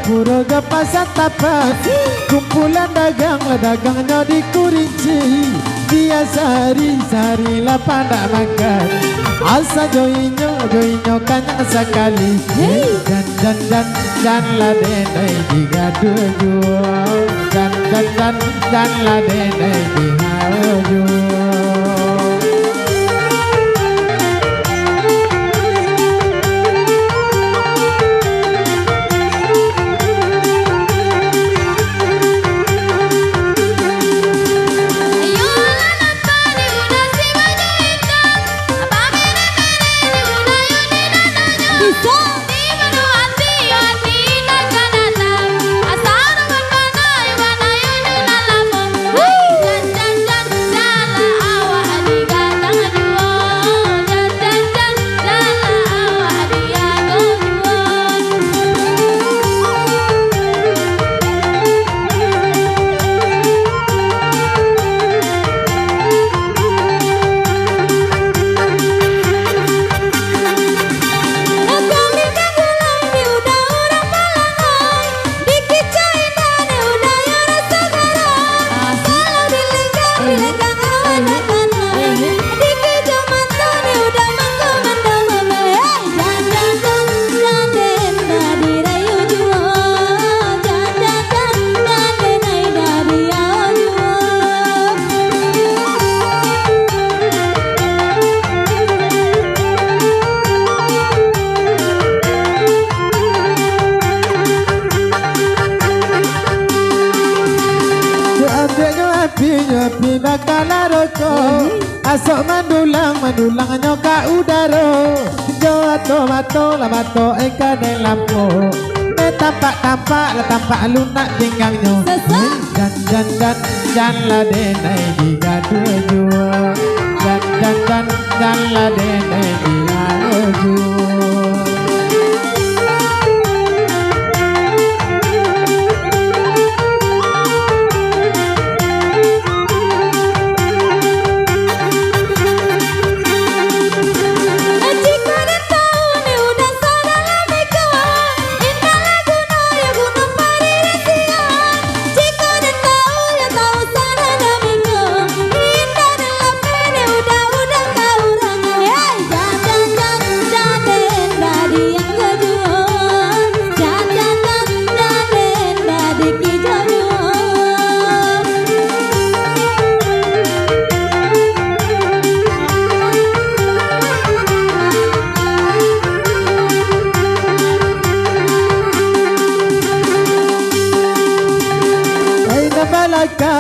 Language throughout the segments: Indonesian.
pura ke pasar tapat, kumpulan dagangnya di Kurinci. Biasa hari lah pada makan, asa joinyo kanyang sekali. Dan lah denai di gaduh jual, dan lah denai di hajual. Pindah kalaroko, asok mandulang nyoka udaro. Jawa tomato lamato eka de lampu. Tampak lunak pinggangnya. Dan la denai di gaduh jual. Dan la denai di gaduh.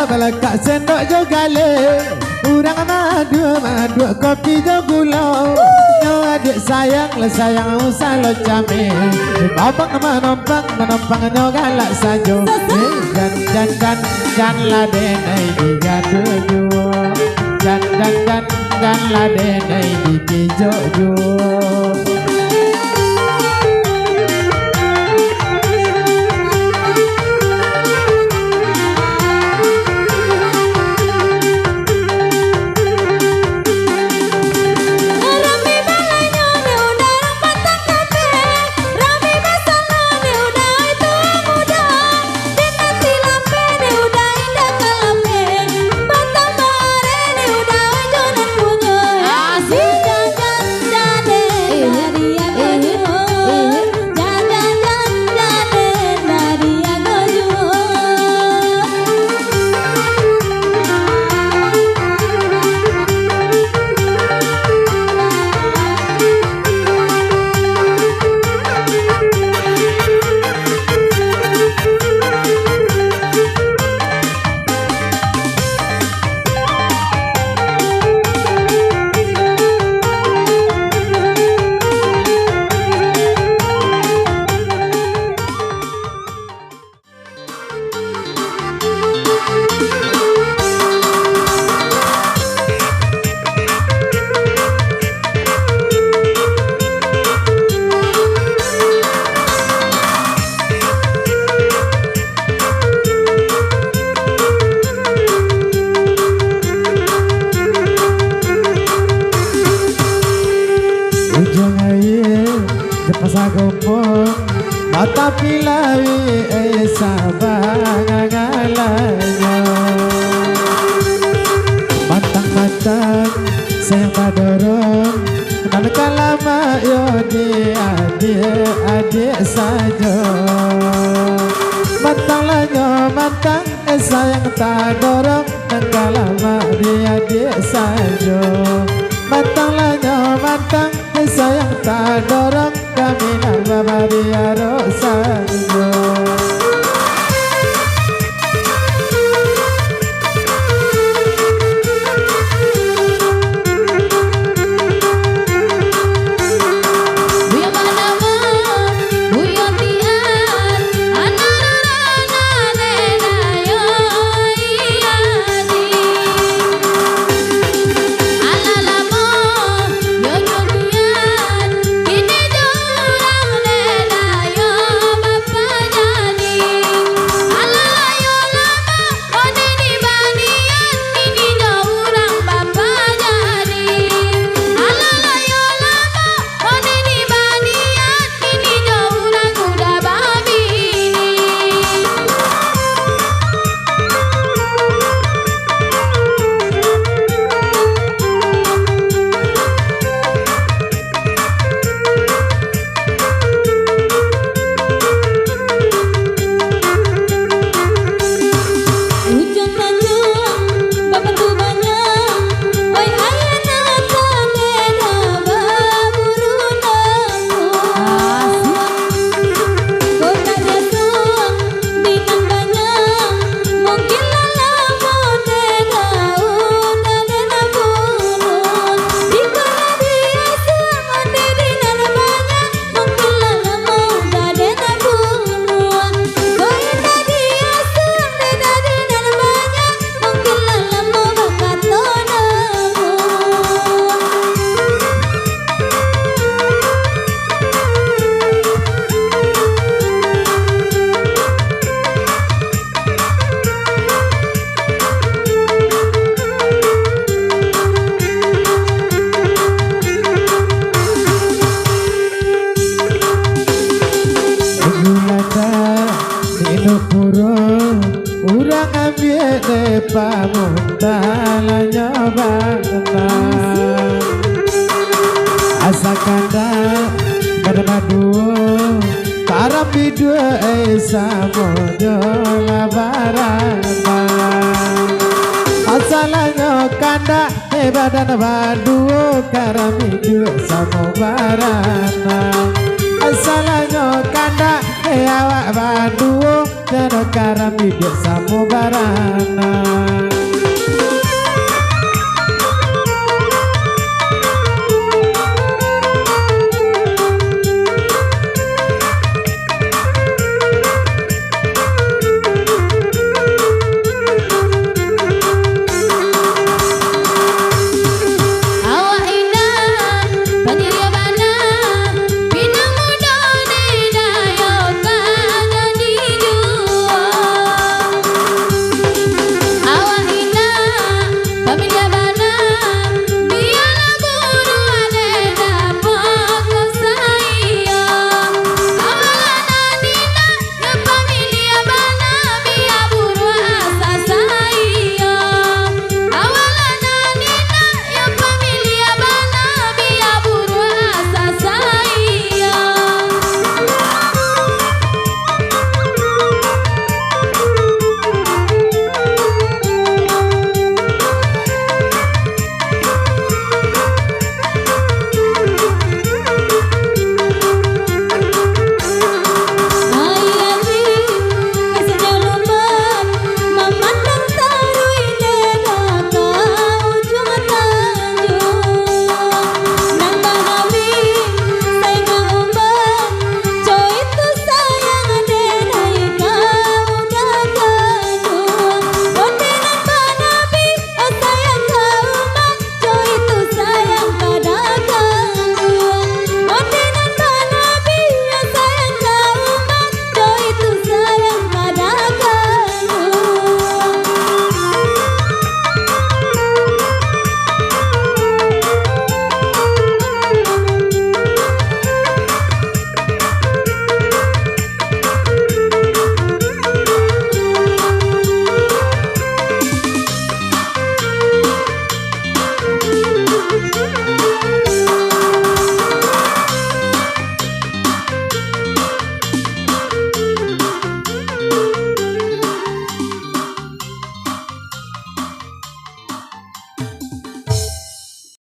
Balaka sendok jo gale, urang madu kopi jo gula. Nyo adik sayang usah lo came, babang menompang nyo galak sajo. Dan la denai di gaduh jual, dan la denai di kijo jual. mata pilawi sabangalanyo matang-matang sayang padorong dan kalama yo di adik saja matang lanyo matang sayang tadorong dan kalama di adik saja matang lanyo matang sayang tadorong kami nama dia rosajo urang ambil pamuntalanya bangtan asa kanda pada madu para bidu samojo labarana asalanya kanda badan madu karamidu samobarana asalanya kanda awak madu dan karamidu samobarana